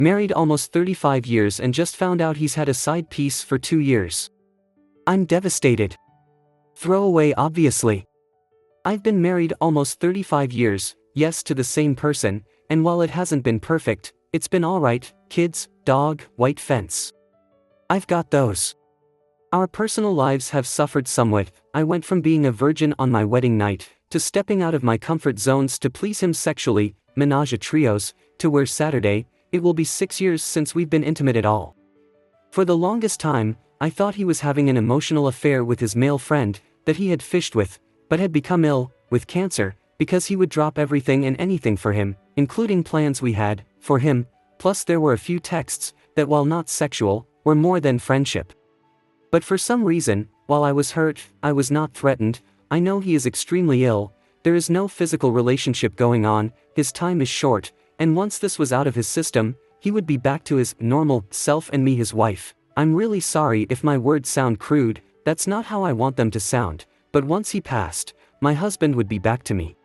Married almost 35 years and just found out he's had a side piece for 2 years. I'm devastated. Throwaway obviously. I've been married almost 35 years, yes to the same person, and while it hasn't been perfect, it's been alright, kids, dog, white fence. I've got those. Our personal lives have suffered somewhat. I went from being a virgin on my wedding night, to stepping out of my comfort zones to please him sexually, menage a trios, to where Saturday, it will be 6 years since we've been intimate at all. For the longest time, I thought he was having an emotional affair with his male friend, that he had fished with, but had become ill, with cancer, because he would drop everything and anything for him, including plans we had, for him, plus there were a few texts, that while not sexual, were more than friendship. But for some reason, while I was hurt, I was not threatened. I know he is extremely ill, there is no physical relationship going on, his time is short, and once this was out of his system, he would be back to his normal self and me his wife. I'm really sorry if my words sound crude, that's not how I want them to sound, but once he passed, my husband would be back to me.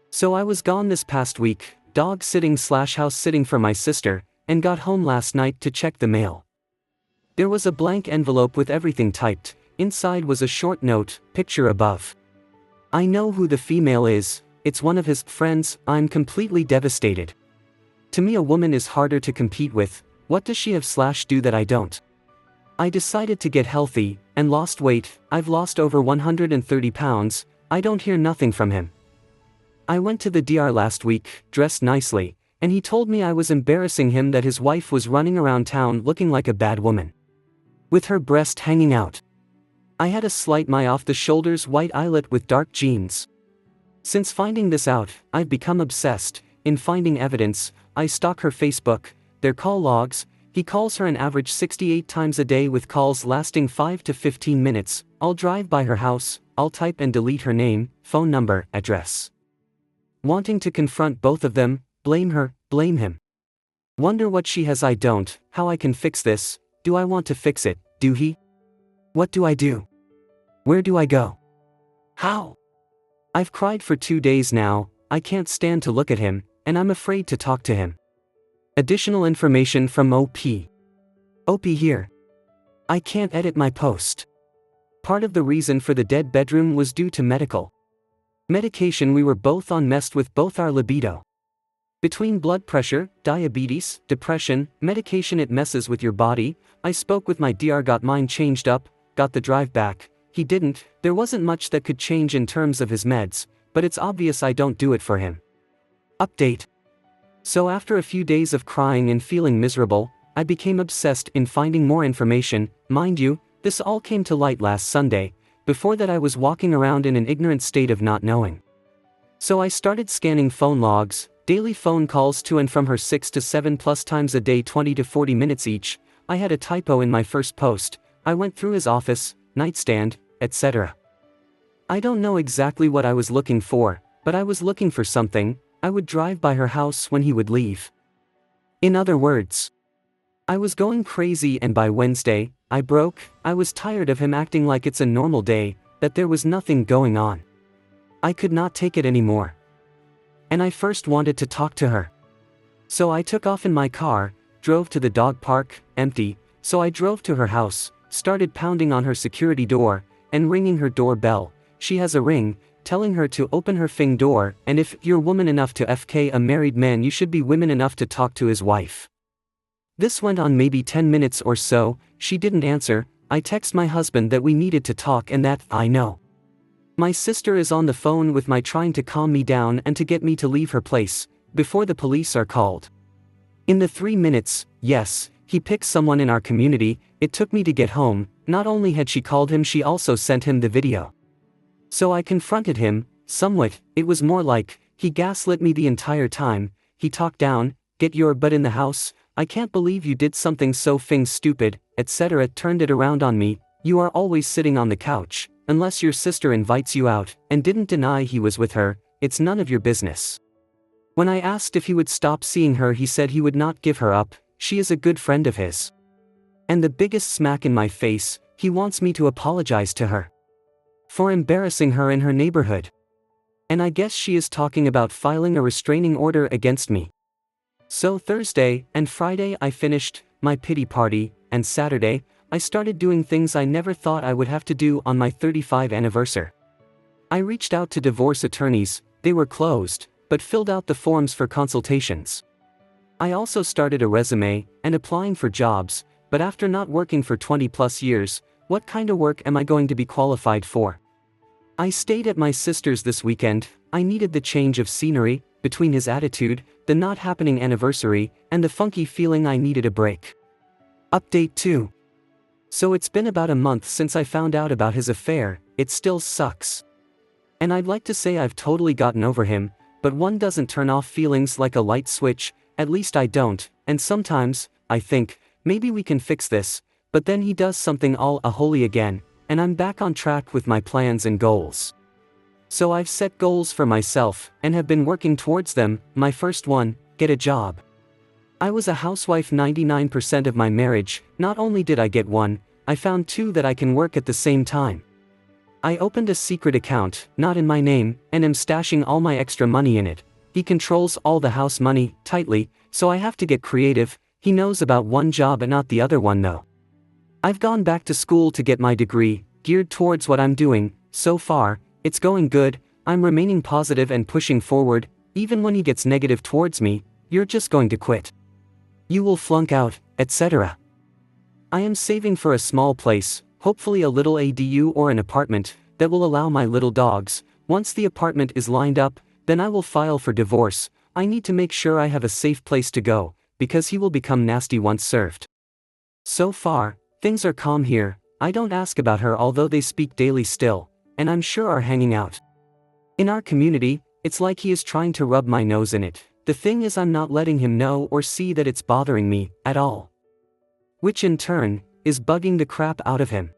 So I was gone this past week, dog sitting / house sitting for my sister, and got home last night to check the mail. There was a blank envelope with everything typed, inside was a short note, picture above. I know who the female is, it's one of his friends. I'm completely devastated. To me a woman is harder to compete with. What does she have / do that I don't? I decided to get healthy, and lost weight. I've lost over 130 pounds, I don't hear nothing from him. I went to the DR last week, dressed nicely, and he told me I was embarrassing him, that his wife was running around town looking like a bad woman, with her breast hanging out. I had a slight my off-the-shoulders white eyelet with dark jeans. Since finding this out, I've become obsessed. In finding evidence, I stalk her Facebook, their call logs. He calls her an average 68 times a day with calls lasting 5 to 15 minutes. I'll drive by her house, I'll type and delete her name, phone number, address. Wanting to confront both of them, blame her, blame him. Wonder what she has I don't, how I can fix this. Do I want to fix it, do he? What do I do? Where do I go? How? I've cried for 2 days now, I can't stand to look at him, and I'm afraid to talk to him. Additional information from OP. OP here. I can't edit my post. Part of the reason for the dead bedroom was due to medication we were both on messed with both our libido. Between blood pressure, diabetes, depression, medication it messes with your body. I spoke with my DR, got mine changed up, got the drive back. He didn't. There wasn't much that could change in terms of his meds, but it's obvious I don't do it for him. Update. So after a few days of crying and feeling miserable, I became obsessed in finding more information. Mind you, this all came to light last Sunday. Before that I was walking around in an ignorant state of not knowing. So I started scanning phone logs, daily phone calls to and from her 6 to 7 plus times a day, 20 to 40 minutes each. I had a typo in my first post. I went through his office, nightstand, etc. I don't know exactly what I was looking for, but I was looking for something. I would drive by her house when he would leave. In other words, I was going crazy, and by Wednesday, I broke. I was tired of him acting like it's a normal day, that there was nothing going on. I could not take it anymore. And I first wanted to talk to her. So I took off in my car, drove to the dog park, empty, so I drove to her house, started pounding on her security door, and ringing her doorbell. She has a ring, telling her to open her fing door, and if you're woman enough to FK a married man, you should be women enough to talk to his wife. This went on maybe 10 minutes or so. She didn't answer. I text my husband that we needed to talk and that I know. My sister is on the phone with my, trying to calm me down and to get me to leave her place, before the police are called. In the 3 minutes, yes, he picked someone in our community. It took me to get home. Not only had she called him, she also sent him the video. So I confronted him, somewhat. It was more like, he gaslit me the entire time. He talked down, get your butt in the house, I can't believe you did something so fing stupid, etc. Turned it around on me. You are always sitting on the couch, unless your sister invites you out, and didn't deny he was with her. It's none of your business. When I asked if he would stop seeing her, he said he would not give her up. She is a good friend of his. And the biggest smack in my face, he wants me to apologize to her for embarrassing her in her neighborhood. And I guess she is talking about filing a restraining order against me. So Thursday and Friday I finished my pity party, and Saturday, I started doing things I never thought I would have to do on my 35th anniversary. I reached out to divorce attorneys, they were closed, but filled out the forms for consultations. I also started a resume and applying for jobs, but after not working for 20 plus years, what kind of work am I going to be qualified for? I stayed at my sister's this weekend. I needed the change of scenery, between his attitude, the not happening anniversary, and the funky feeling I needed a break. Update 2. So it's been about a month since I found out about his affair, it still sucks. And I'd like to say I've totally gotten over him, but one doesn't turn off feelings like a light switch, at least I don't, and sometimes, I think, maybe we can fix this, but then he does something all holy again, and I'm back on track with my plans and goals. So I've set goals for myself, and have been working towards them. My first one, get a job. I was a housewife 99% of my marriage. Not only did I get one, I found two that I can work at the same time. I opened a secret account, not in my name, and am stashing all my extra money in it. He controls all the house money, tightly, so I have to get creative. He knows about one job and not the other one though. I've gone back to school to get my degree, geared towards what I'm doing. So far, it's going good. I'm remaining positive and pushing forward. Even when he gets negative towards me, you're just going to quit. You will flunk out, etc. I am saving for a small place, hopefully a little ADU or an apartment, that will allow my little dogs. Once the apartment is lined up, then I will file for divorce. I need to make sure I have a safe place to go, because he will become nasty once served. So far, things are calm here. I don't ask about her although they speak daily still, and I'm sure are hanging out. In our community, it's like he is trying to rub my nose in it. The thing is I'm not letting him know or see that it's bothering me, at all. Which in turn, is bugging the crap out of him.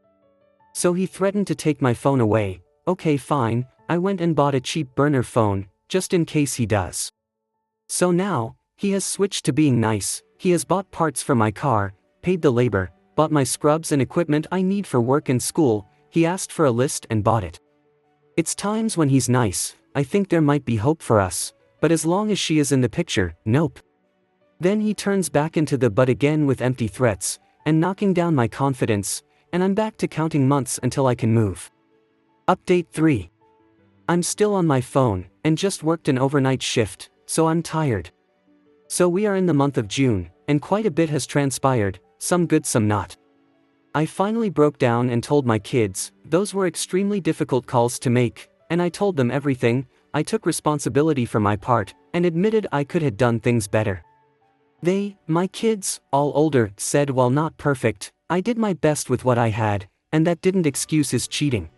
So he threatened to take my phone away. Okay fine, I went and bought a cheap burner phone, just in case he does. So now, he has switched to being nice. He has bought parts for my car, paid the labor, bought my scrubs and equipment I need for work and school. He asked for a list and bought it. It's times when he's nice, I think there might be hope for us, but as long as she is in the picture, nope. Then he turns back into the but again with empty threats, and knocking down my confidence, and I'm back to counting months until I can move. Update 3. I'm still on my phone, and just worked an overnight shift, so I'm tired. So we are in the month of June, and quite a bit has transpired, some good some not. I finally broke down and told my kids. Those were extremely difficult calls to make, and I told them everything. I took responsibility for my part, and admitted I could have done things better. They, my kids, all older, said while not perfect, I did my best with what I had, and that didn't excuse his cheating.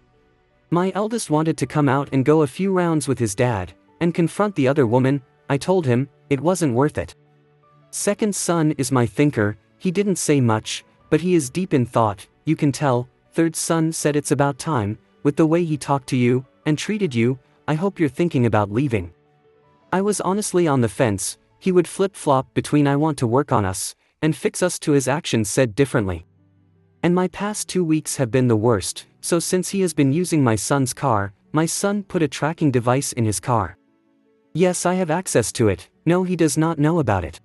My eldest wanted to come out and go a few rounds with his dad, and confront the other woman. I told him, it wasn't worth it. Second son is my thinker. He didn't say much, but he is deep in thought, you can tell. Third son said it's about time, with the way he talked to you, and treated you. I hope you're thinking about leaving. I was honestly on the fence. He would flip-flop between I want to work on us, and fix us to his actions said differently. And my past 2 weeks have been the worst, so since he has been using my son's car, my son put a tracking device in his car. Yes, I have access to it. No, he does not know about it.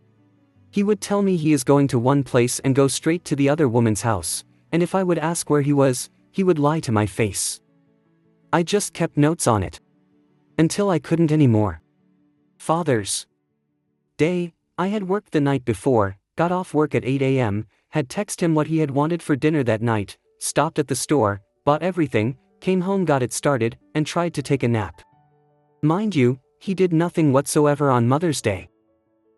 He would tell me he is going to one place and go straight to the other woman's house, and if I would ask where he would lie to my face. I just kept notes on it. Until I couldn't anymore. Father's Day, I had worked the night before, got off work at 8 a.m., had texted him what he had wanted for dinner that night, stopped at the store, bought everything, came home, got it started, and tried to take a nap. Mind you, he did nothing whatsoever on Mother's Day.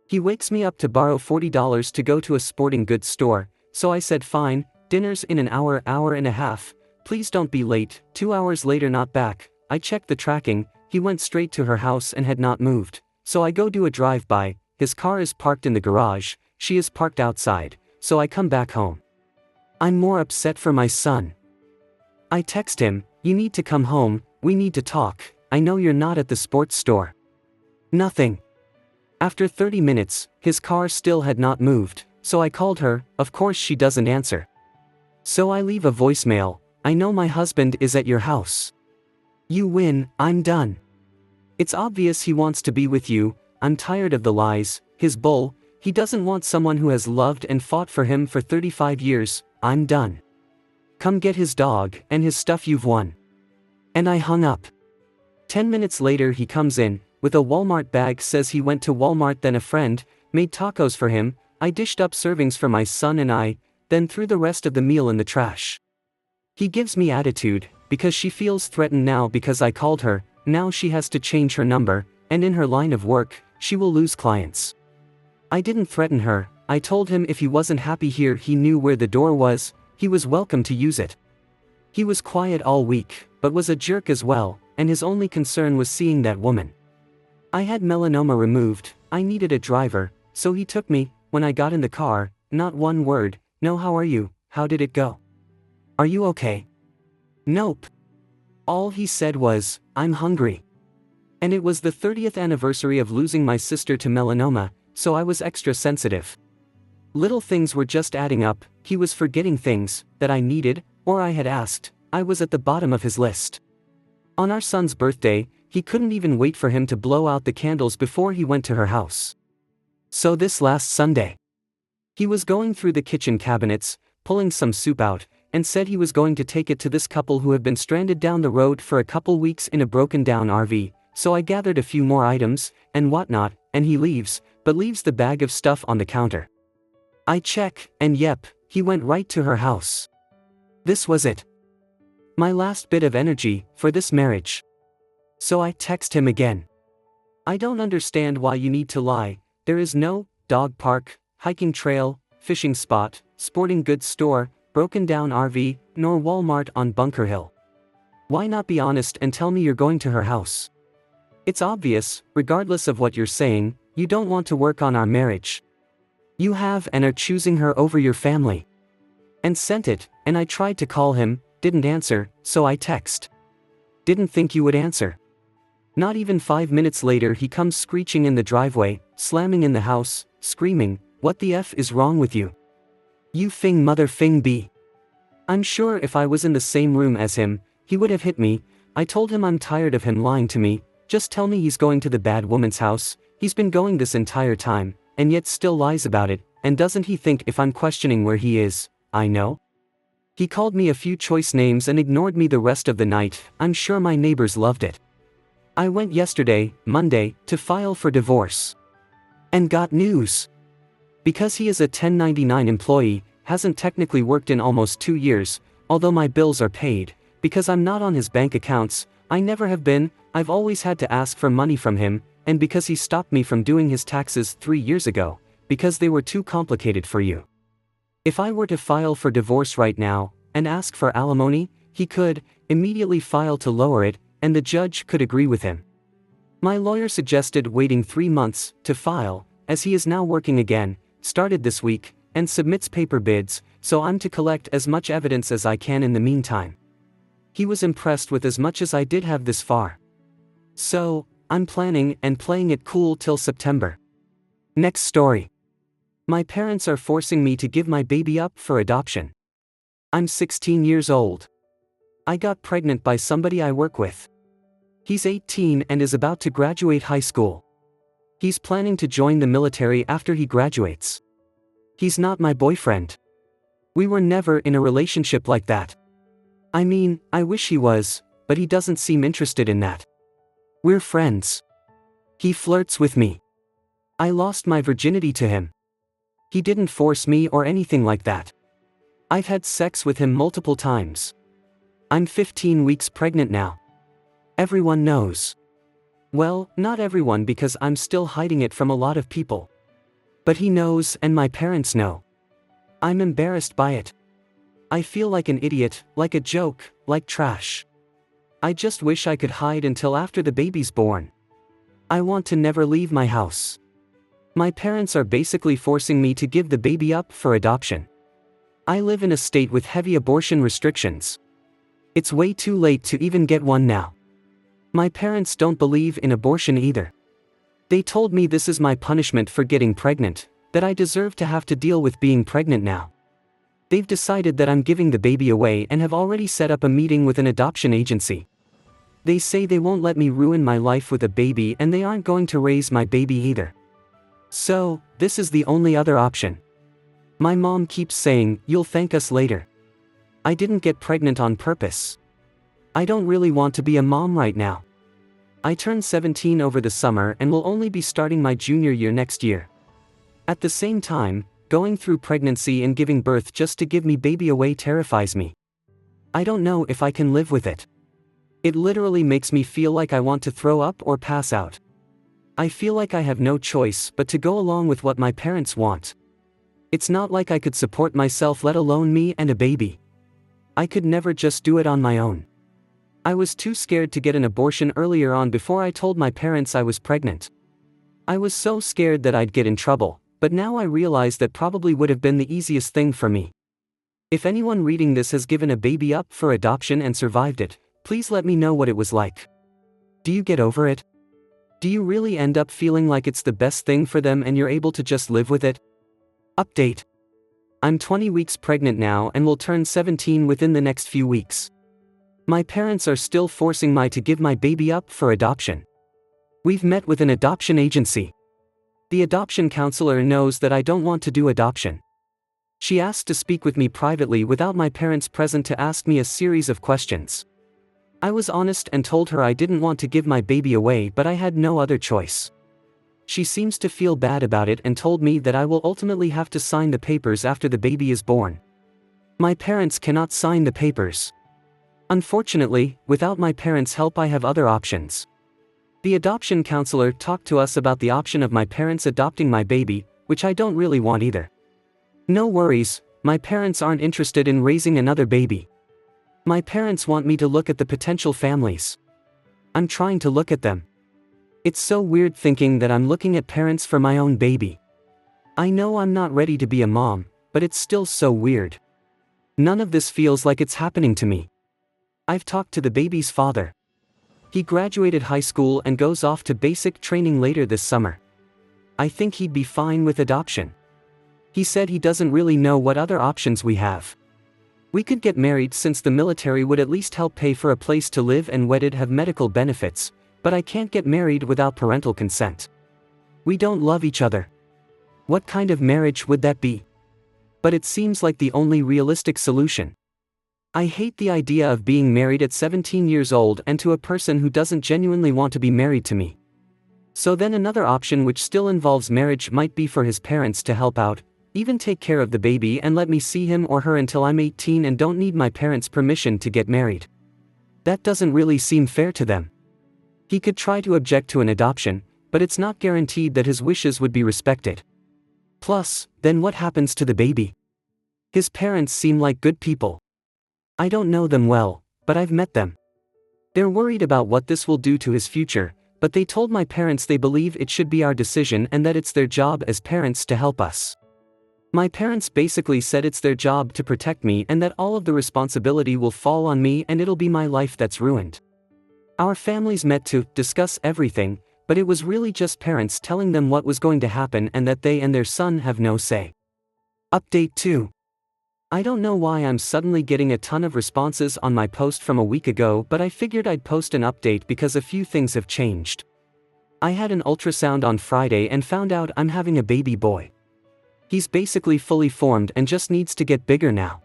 He wakes me up to borrow $40 to go to a sporting goods store, so I said fine, dinner's in an hour and a half, please don't be late. 2 hours later, not back. I checked the tracking, he went straight to her house and had not moved, so I go do a drive-by. His car is parked in the garage, she is parked outside, so I come back home. I'm more upset for my son. I text him, you need to come home, we need to talk, I know you're not at the sports store. Nothing. After 30 minutes, his car still had not moved, so I called her. Of course she doesn't answer. So I leave a voicemail, I know my husband is at your house. You win, I'm done. It's obvious he wants to be with you. I'm tired of the lies, his bull. He doesn't want someone who has loved and fought for him for 35 years, I'm done. Come get his dog and his stuff, you've won. And I hung up. 10 minutes later he comes in, with a Walmart bag, says he went to Walmart, then a friend made tacos for him, I dished up servings for my son and I, then threw the rest of the meal in the trash. He gives me attitude, because she feels threatened now because I called her, now she has to change her number, and in her line of work, she will lose clients. I didn't threaten her, I told him if he wasn't happy here he knew where the door was, he was welcome to use it. He was quiet all week, but was a jerk as well, and his only concern was seeing that woman. I had melanoma removed, I needed a driver, so he took me. When I got in the car, not one word, no how are you, how did it go? Are you okay? Nope. All he said was, I'm hungry. And it was the 30th anniversary of losing my sister to melanoma, so I was extra sensitive. Little things were just adding up, he was forgetting things that I needed, or I had asked, I was at the bottom of his list. On our son's birthday, he couldn't even wait for him to blow out the candles before he went to her house. So this last Sunday, he was going through the kitchen cabinets, pulling some soup out, and said he was going to take it to this couple who have been stranded down the road for a couple weeks in a broken down RV, so I gathered a few more items, and whatnot, and he leaves, but leaves the bag of stuff on the counter. I check, and yep, he went right to her house. This was it. My last bit of energy for this marriage. So I text him again. I don't understand why you need to lie. There is no dog park, hiking trail, fishing spot, sporting goods store, broken down RV, nor Walmart on Bunker Hill. Why not be honest and tell me you're going to her house? It's obvious, regardless of what you're saying, you don't want to work on our marriage. You have and are choosing her over your family. And sent it, and I tried to call him, didn't answer, so I text. Didn't think you would answer. Not even 5 minutes later he comes screeching in the driveway, slamming in the house, screaming, what the F is wrong with you? You fing mother fing b. I'm sure if I was in the same room as him, he would have hit me. I told him I'm tired of him lying to me, just tell me he's going to the bad woman's house, he's been going this entire time, and yet still lies about it, and doesn't he think if I'm questioning where he is, I know? He called me a few choice names and ignored me the rest of the night, I'm sure my neighbors loved it. I went yesterday, Monday, to file for divorce. And got news. Because he is a 1099 employee, hasn't technically worked in almost 2 years, although my bills are paid, because I'm not on his bank accounts, I never have been, I've always had to ask for money from him, and because he stopped me from doing his taxes 3 years ago, because they were too complicated for you. If I were to file for divorce right now, and ask for alimony, he could immediately file to lower it, and the judge could agree with him. My lawyer suggested waiting 3 months to file, as he is now working again, started this week, and submits paper bids, so I'm to collect as much evidence as I can in the meantime. He was impressed with as much as I did have this far. So, I'm planning and playing it cool till September. Next story. My parents are forcing me to give my baby up for adoption. I'm 16 years old. I got pregnant by somebody I work with. He's 18 and is about to graduate high school. He's planning to join the military after he graduates. He's not my boyfriend. We were never in a relationship like that. I mean, I wish he was, but he doesn't seem interested in that. We're friends. He flirts with me. I lost my virginity to him. He didn't force me or anything like that. I've had sex with him multiple times. I'm 15 weeks pregnant now. Everyone knows. Well, not everyone because I'm still hiding it from a lot of people. But he knows and my parents know. I'm embarrassed by it. I feel like an idiot, like a joke, like trash. I just wish I could hide until after the baby's born. I want to never leave my house. My parents are basically forcing me to give the baby up for adoption. I live in a state with heavy abortion restrictions. It's way too late to even get one now. My parents don't believe in abortion either. They told me this is my punishment for getting pregnant, that I deserve to have to deal with being pregnant now. They've decided that I'm giving the baby away and have already set up a meeting with an adoption agency. They say they won't let me ruin my life with a baby and they aren't going to raise my baby either. So, this is the only other option. My mom keeps saying, "You'll thank us later." I didn't get pregnant on purpose. I don't really want to be a mom right now. I turned 17 over the summer and will only be starting my junior year next year. At the same time, going through pregnancy and giving birth just to give me baby away terrifies me. I don't know if I can live with it. It literally makes me feel like I want to throw up or pass out. I feel like I have no choice but to go along with what my parents want. It's not like I could support myself, let alone me and a baby. I could never just do it on my own. I was too scared to get an abortion earlier on before I told my parents I was pregnant. I was so scared that I'd get in trouble, but now I realize that probably would have been the easiest thing for me. If anyone reading this has given a baby up for adoption and survived it, please let me know what it was like. Do you get over it? Do you really end up feeling like it's the best thing for them and you're able to just live with it? Update. I'm 20 weeks pregnant now and will turn 17 within the next few weeks. My parents are still forcing me to give my baby up for adoption. We've met with an adoption agency. The adoption counselor knows that I don't want to do adoption. She asked to speak with me privately without my parents present to ask me a series of questions. I was honest and told her I didn't want to give my baby away, but I had no other choice. She seems to feel bad about it and told me that I will ultimately have to sign the papers after the baby is born. My parents cannot sign the papers. Unfortunately, without my parents' help I have other options. The adoption counselor talked to us about the option of my parents adopting my baby, which I don't really want either. No worries, my parents aren't interested in raising another baby. My parents want me to look at the potential families. I'm trying to look at them. It's so weird thinking that I'm looking at parents for my own baby. I know I'm not ready to be a mom, but it's still so weird. None of this feels like it's happening to me. I've talked to the baby's father. He graduated high school and goes off to basic training later this summer. I think he'd be fine with adoption. He said he doesn't really know what other options we have. We could get married since the military would at least help pay for a place to live, and wedded have medical benefits, but I can't get married without parental consent. We don't love each other. What kind of marriage would that be? But it seems like the only realistic solution. I hate the idea of being married at 17 years old and to a person who doesn't genuinely want to be married to me. So then another option which still involves marriage might be for his parents to help out, even take care of the baby and let me see him or her until I'm 18 and don't need my parents' permission to get married. That doesn't really seem fair to them. He could try to object to an adoption, but it's not guaranteed that his wishes would be respected. Plus, then what happens to the baby? His parents seem like good people. I don't know them well, but I've met them. They're worried about what this will do to his future, but they told my parents they believe it should be our decision and that it's their job as parents to help us. My parents basically said it's their job to protect me and that all of the responsibility will fall on me and it'll be my life that's ruined. Our families met to discuss everything, but it was really just parents telling them what was going to happen and that they and their son have no say. Update 2. I don't know why I'm suddenly getting a ton of responses on my post from a week ago, but I figured I'd post an update because a few things have changed. I had an ultrasound on Friday and found out I'm having a baby boy. He's basically fully formed and just needs to get bigger now.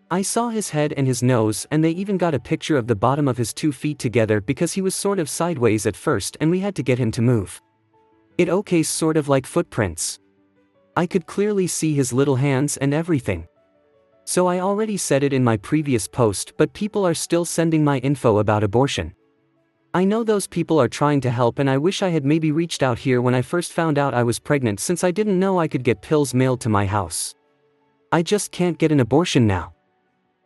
I saw his head and his nose, and they even got a picture of the bottom of his 2 feet together because he was sort of sideways at first and we had to get him to move. It okays sort of like footprints. I could clearly see his little hands and everything. So I already said it in my previous post, but people are still sending my info about abortion. I know those people are trying to help, and I wish I had maybe reached out here when I first found out I was pregnant, since I didn't know I could get pills mailed to my house. I just can't get an abortion now.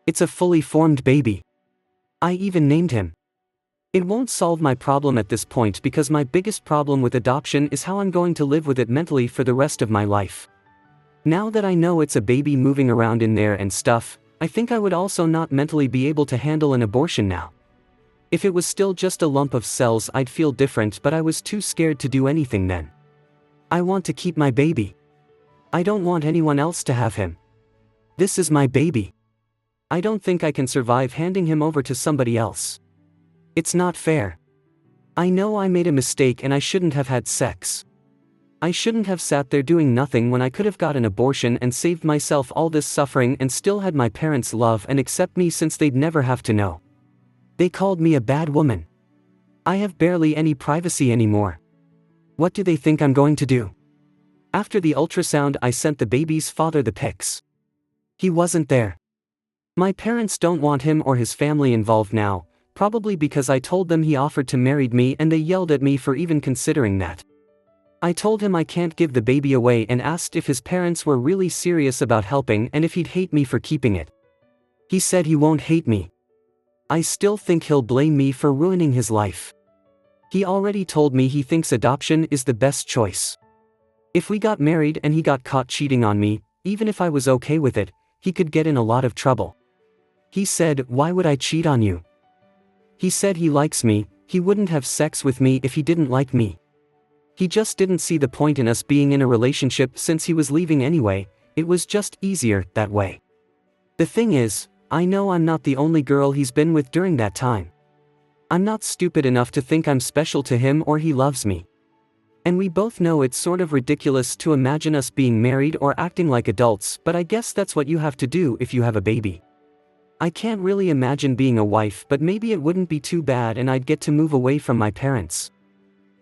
It's a fully formed baby. I even named him. It won't solve my problem at this point because my biggest problem with adoption is how I'm going to live with it mentally for the rest of my life. Now that I know it's a baby moving around in there and stuff, I think I would also not mentally be able to handle an abortion now. If it was still just a lump of cells, I'd feel different, but I was too scared to do anything then. I want to keep my baby. I don't want anyone else to have him. This is my baby. I don't think I can survive handing him over to somebody else. It's not fair. I know I made a mistake and I shouldn't have had sex. I shouldn't have sat there doing nothing when I could have got an abortion and saved myself all this suffering and still had my parents love and accept me since they'd never have to know. They called me a bad woman. I have barely any privacy anymore. What do they think I'm going to do? After the ultrasound, I sent the baby's father the pics. He wasn't there. My parents don't want him or his family involved now, probably because I told them he offered to marry me and they yelled at me for even considering that. I told him I can't give the baby away and asked if his parents were really serious about helping and if he'd hate me for keeping it. He said he won't hate me. I still think he'll blame me for ruining his life. He already told me he thinks adoption is the best choice. If we got married and he got caught cheating on me, even if I was okay with it, he could get in a lot of trouble. He said, "Why would I cheat on you?" He said he likes me, he wouldn't have sex with me if he didn't like me. He just didn't see the point in us being in a relationship since he was leaving anyway, it was just easier that way. The thing is, I know I'm not the only girl he's been with during that time. I'm not stupid enough to think I'm special to him or he loves me. And we both know it's sort of ridiculous to imagine us being married or acting like adults, but I guess that's what you have to do if you have a baby. I can't really imagine being a wife, but maybe it wouldn't be too bad and I'd get to move away from my parents.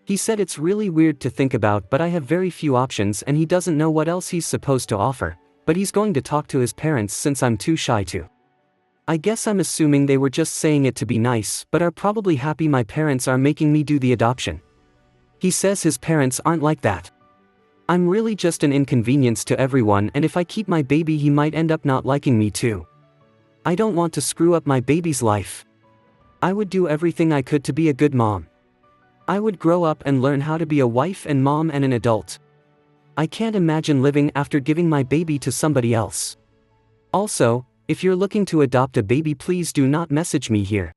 He said it's really weird to think about, but I have very few options and he doesn't know what else he's supposed to offer, but he's going to talk to his parents since I'm too shy to. I guess I'm assuming they were just saying it to be nice, but are probably happy my parents are making me do the adoption. He says his parents aren't like that. I'm really just an inconvenience to everyone, and if I keep my baby he might end up not liking me too. I don't want to screw up my baby's life. I would do everything I could to be a good mom. I would grow up and learn how to be a wife and mom and an adult. I can't imagine living after giving my baby to somebody else. Also, if you're looking to adopt a baby, please do not message me here.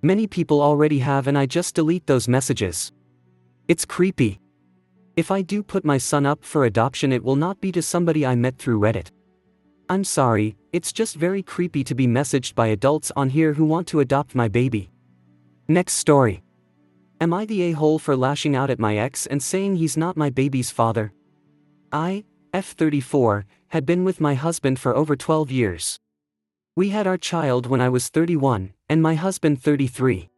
Many people already have and I just delete those messages. It's creepy. If I do put my son up for adoption, it will not be to somebody I met through Reddit. I'm sorry, it's just very creepy to be messaged by adults on here who want to adopt my baby. Next story. Am I the a-hole for lashing out at my ex and saying he's not my baby's father? I, F34, had been with my husband for over 12 years. We had our child when I was 31, and my husband 33.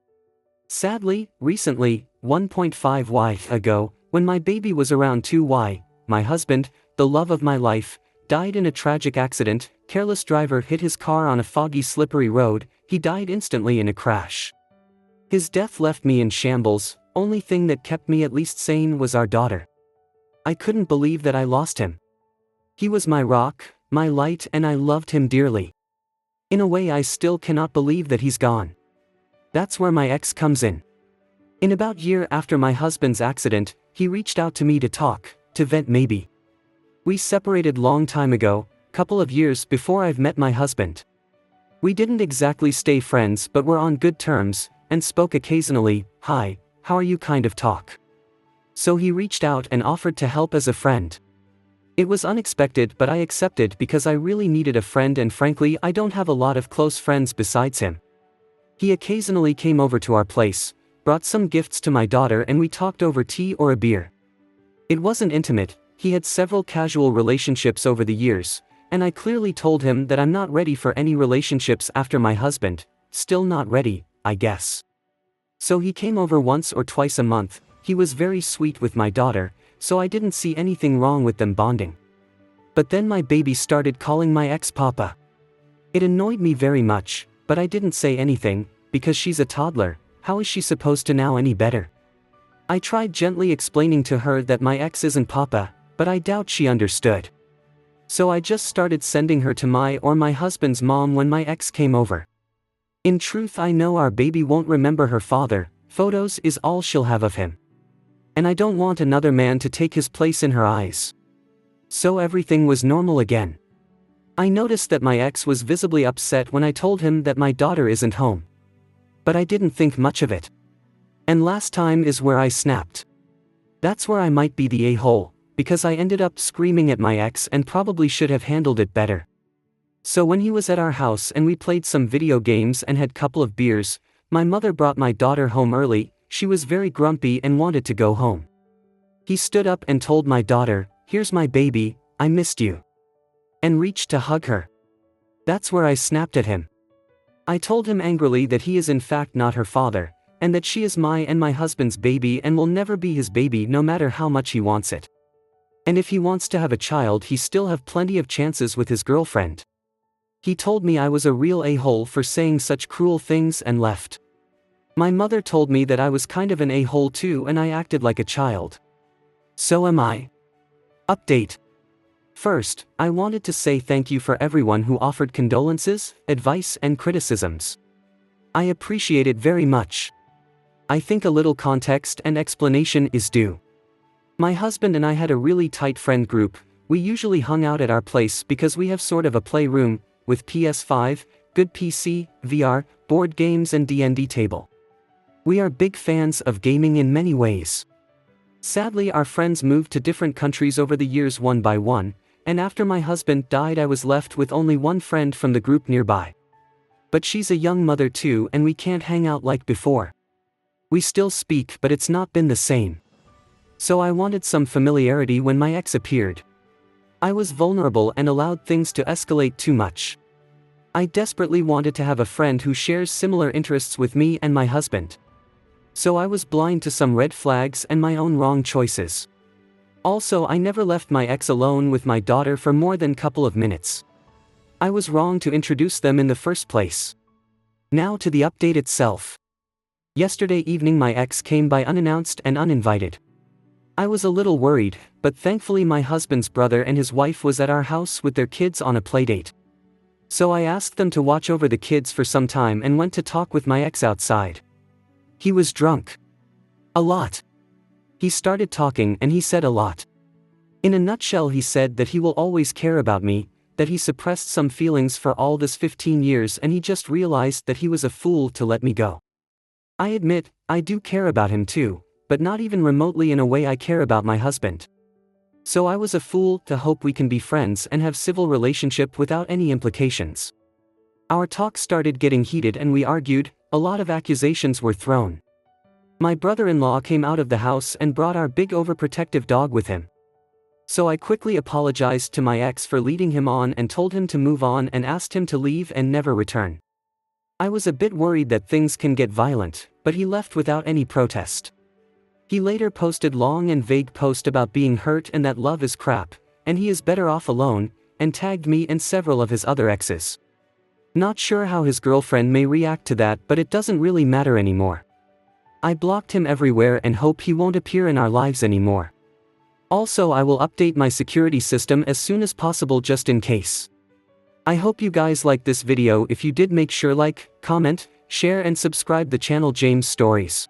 Sadly, recently, 1.5 years ago, when my baby was around 2 years, my husband, the love of my life, died in a tragic accident. Careless driver hit his car on a foggy, slippery road. He died instantly in a crash. His death left me in shambles. Only thing that kept me at least sane was our daughter. I couldn't believe that I lost him. He was my rock, my light, and I loved him dearly. In a way, I still cannot believe that he's gone. That's where my ex comes in. In about a year after my husband's accident, he reached out to me to talk, to vent maybe. We separated long time ago, couple of years before I've met my husband. We didn't exactly stay friends, but were on good terms, and spoke occasionally. Hi, how are you kind of talk. So he reached out and offered to help as a friend. It was unexpected, but I accepted because I really needed a friend, and frankly I don't have a lot of close friends besides him. He occasionally came over to our place, brought some gifts to my daughter, and we talked over tea or a beer. It wasn't intimate. He had several casual relationships over the years, and I clearly told him that I'm not ready for any relationships after my husband. Still not ready, I guess. So he came over once or twice a month. He was very sweet with my daughter, so I didn't see anything wrong with them bonding. But then my baby started calling my ex Papa. It annoyed me very much, but I didn't say anything, because she's a toddler. How is she supposed to know any better? I tried gently explaining to her that my ex isn't Papa, but I doubt she understood. So I just started sending her to my or my husband's mom when my ex came over. In truth, I know our baby won't remember her father. Photos is all she'll have of him. And I don't want another man to take his place in her eyes. So everything was normal again. I noticed that my ex was visibly upset when I told him that my daughter isn't home. But I didn't think much of it. And last time is where I snapped. That's where I might be the a-hole, because I ended up screaming at my ex and probably should have handled it better. So when he was at our house and we played some video games and had couple of beers, my mother brought my daughter home early. She was very grumpy and wanted to go home. He stood up and told my daughter, "Here's my baby, I missed you," and reached to hug her. That's where I snapped at him. I told him angrily that he is in fact not her father, and that she is my and my husband's baby and will never be his baby no matter how much he wants it. And if he wants to have a child, he still have plenty of chances with his girlfriend. He told me I was a real a-hole for saying such cruel things and left. My mother told me that I was kind of an a-hole too and I acted like a child. So am I. Update. First, I wanted to say thank you for everyone who offered condolences, advice and criticisms. I appreciate it very much. I think a little context and explanation is due. My husband and I had a really tight friend group. We usually hung out at our place because we have sort of a playroom, with PS5, good PC, VR, board games and D&D table. We are big fans of gaming in many ways. Sadly, our friends moved to different countries over the years one by one, and after my husband died I was left with only one friend from the group nearby. But she's a young mother too and we can't hang out like before. We still speak but it's not been the same. So I wanted some familiarity when my ex appeared. I was vulnerable and allowed things to escalate too much. I desperately wanted to have a friend who shares similar interests with me and my husband. So I was blind to some red flags and my own wrong choices. Also, I never left my ex alone with my daughter for more than a couple of minutes. I was wrong to introduce them in the first place. Now to the update itself. Yesterday evening my ex came by unannounced and uninvited. I was a little worried, but thankfully my husband's brother and his wife was at our house with their kids on a playdate. So I asked them to watch over the kids for some time and went to talk with my ex outside. He was drunk. A lot. He started talking and he said a lot. In a nutshell, he said that he will always care about me, that he suppressed some feelings for all this 15 years and he just realized that he was a fool to let me go. I admit, I do care about him too, but not even remotely in a way I care about my husband. So I was a fool to hope we can be friends and have civil relationship without any implications. Our talk started getting heated and we argued, a lot of accusations were thrown. My brother-in-law came out of the house and brought our big overprotective dog with him. So I quickly apologized to my ex for leading him on and told him to move on and asked him to leave and never return. I was a bit worried that things can get violent, but he left without any protest. He later posted long and vague posts about being hurt and that love is crap, and he is better off alone, and tagged me and several of his other exes. Not sure how his girlfriend may react to that, but it doesn't really matter anymore. I blocked him everywhere and hope he won't appear in our lives anymore. Also, I will update my security system as soon as possible just in case. I hope you guys liked this video. If you did, make sure like, comment, share and subscribe the channel James Stories.